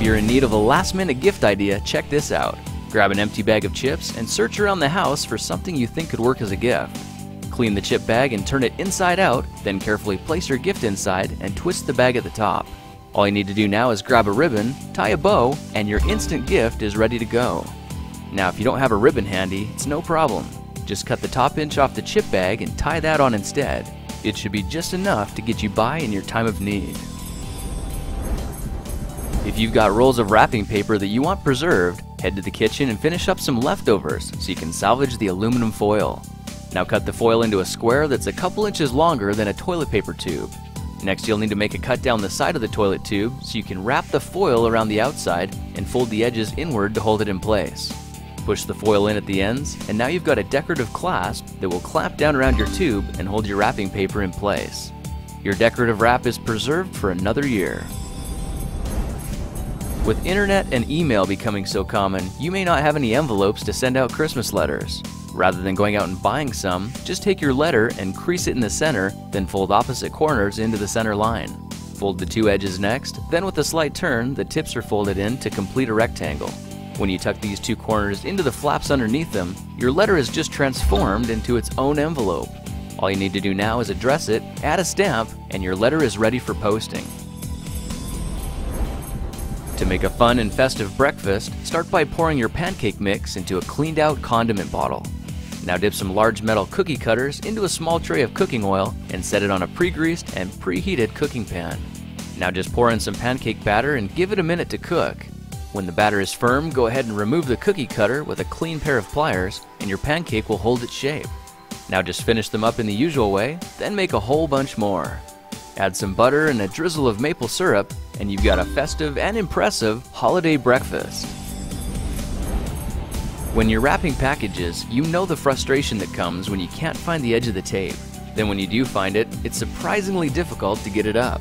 If you're in need of a last-minute gift idea, check this out. Grab an empty bag of chips and search around the house for something you think could work as a gift. Clean the chip bag and turn it inside out, then carefully place your gift inside and twist the bag at the top. All you need to do now is grab a ribbon, tie a bow, and your instant gift is ready to go. Now if you don't have a ribbon handy, it's no problem. Just cut the top inch off the chip bag and tie that on instead. It should be just enough to get you by in your time of need. If you've got rolls of wrapping paper that you want preserved, head to the kitchen and finish up some leftovers so you can salvage the aluminum foil. Now cut the foil into a square that's a couple inches longer than a toilet paper tube. Next you'll need to make a cut down the side of the toilet tube so you can wrap the foil around the outside and fold the edges inward to hold it in place. Push the foil in at the ends, and now you've got a decorative clasp that will clamp down around your tube and hold your wrapping paper in place. Your decorative wrap is preserved for another year. With internet and email becoming so common, you may not have any envelopes to send out Christmas letters. Rather than going out and buying some, just take your letter and crease it in the center, then fold opposite corners into the center line. Fold the two edges next, then with a slight turn, the tips are folded in to complete a rectangle. When you tuck these two corners into the flaps underneath them, your letter is just transformed into its own envelope. All you need to do now is address it, add a stamp, and your letter is ready for posting. To make a fun and festive breakfast, start by pouring your pancake mix into a cleaned out condiment bottle. Now dip some large metal cookie cutters into a small tray of cooking oil and set it on a pre-greased and preheated cooking pan. Now just pour in some pancake batter and give it a minute to cook. When the batter is firm, go ahead and remove the cookie cutter with a clean pair of pliers and your pancake will hold its shape. Now just finish them up in the usual way, then make a whole bunch more. Add some butter and a drizzle of maple syrup, and you've got a festive and impressive holiday breakfast. When you're wrapping packages, you know the frustration that comes when you can't find the edge of the tape. Then when you do find it, it's surprisingly difficult to get it up.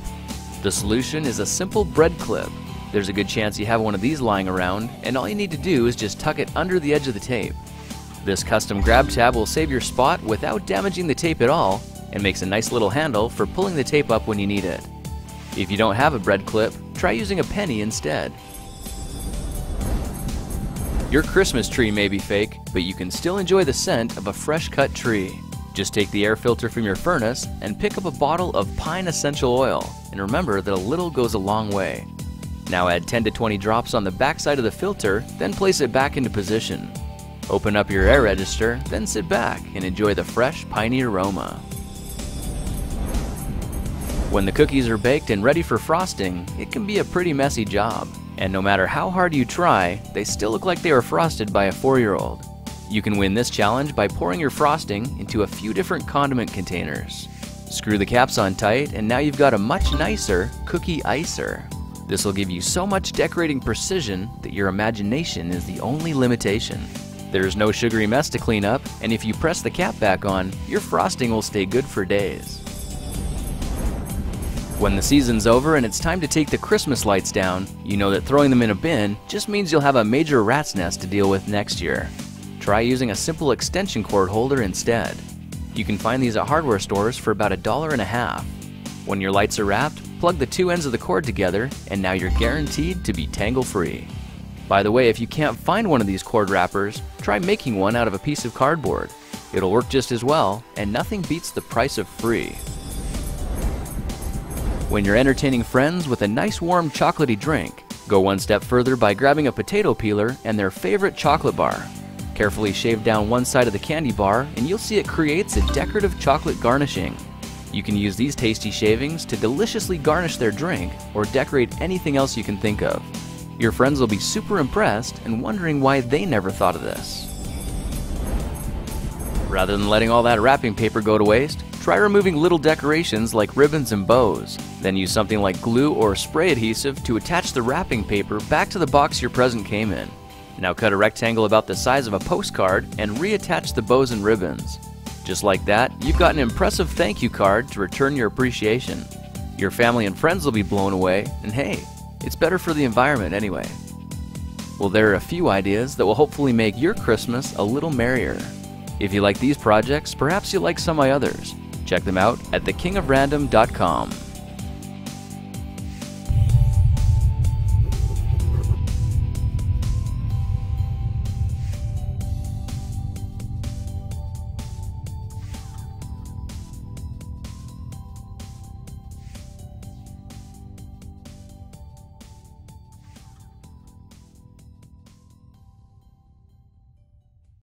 The solution is a simple bread clip. There's a good chance you have one of these lying around, and all you need to do is just tuck it under the edge of the tape. This custom grab tab will save your spot without damaging the tape at all, and makes a nice little handle for pulling the tape up when you need it. If you don't have a bread clip, try using a penny instead. Your Christmas tree may be fake, but you can still enjoy the scent of a fresh cut tree. Just take the air filter from your furnace and pick up a bottle of pine essential oil, and remember that a little goes a long way. Now add 10 to 20 drops on the back side of the filter, then place it back into position. Open up your air register, then sit back and enjoy the fresh, piney aroma. When the cookies are baked and ready for frosting, it can be a pretty messy job. And no matter how hard you try, they still look like they were frosted by a 4-year-old. You can win this challenge by pouring your frosting into a few different condiment containers. Screw the caps on tight, and now you've got a much nicer cookie icer. This will give you so much decorating precision that your imagination is the only limitation. There's no sugary mess to clean up, and if you press the cap back on, your frosting will stay good for days. When the season's over and it's time to take the Christmas lights down, you know that throwing them in a bin just means you'll have a major rat's nest to deal with next year. Try using a simple extension cord holder instead. You can find these at hardware stores for about $1.50. When your lights are wrapped, plug the two ends of the cord together, and now you're guaranteed to be tangle-free. By the way, if you can't find one of these cord wrappers, try making one out of a piece of cardboard. It'll work just as well, and nothing beats the price of free. When you're entertaining friends with a nice warm chocolatey drink, go one step further by grabbing a potato peeler and their favorite chocolate bar. Carefully shave down one side of the candy bar and you'll see it creates a decorative chocolate garnishing. You can use these tasty shavings to deliciously garnish their drink or decorate anything else you can think of. Your friends will be super impressed and wondering why they never thought of this. Rather than letting all that wrapping paper go to waste, try removing little decorations like ribbons and bows. Then use something like glue or spray adhesive to attach the wrapping paper back to the box your present came in. Now cut a rectangle about the size of a postcard and reattach the bows and ribbons. Just like that, you've got an impressive thank you card to return your appreciation. Your family and friends will be blown away, and hey, it's better for the environment anyway. Well, there are a few ideas that will hopefully make your Christmas a little merrier. If you like these projects, perhaps you'll like some of my others. Check them out at thekingofrandom.com.